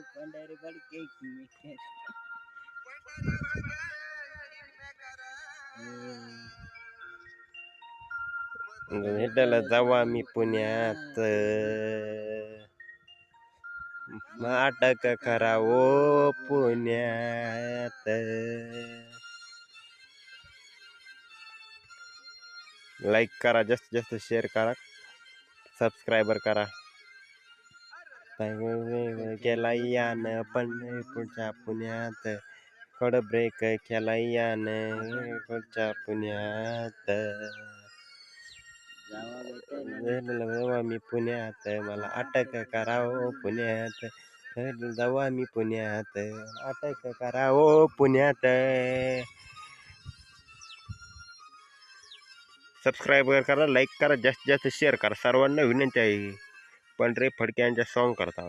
पंढरी बडके की भेटायला जाऊ आम्ही पुण्यात नाटक करा ओ पुण्यात. लाईक करा, जास्तीत जास्त शेअर करा, सबस्क्रायबर करा. केला यान पंढरपूरच्या पुण्यात, कड ब्रेक केला यान पुढच्या पुण्यात. जाऊ आम्ही पुण्यात, मला अटक करावं पुण्यात. जाऊ आम्ही पुण्यात, अटक करावं पुण्यात. सबस्क्राईब करा, लाईक करा, जास्तीत जास्त शेअर करा. सर्वांना विनंती आहे, पंढरे फडके यांच्या सॉन्ग करता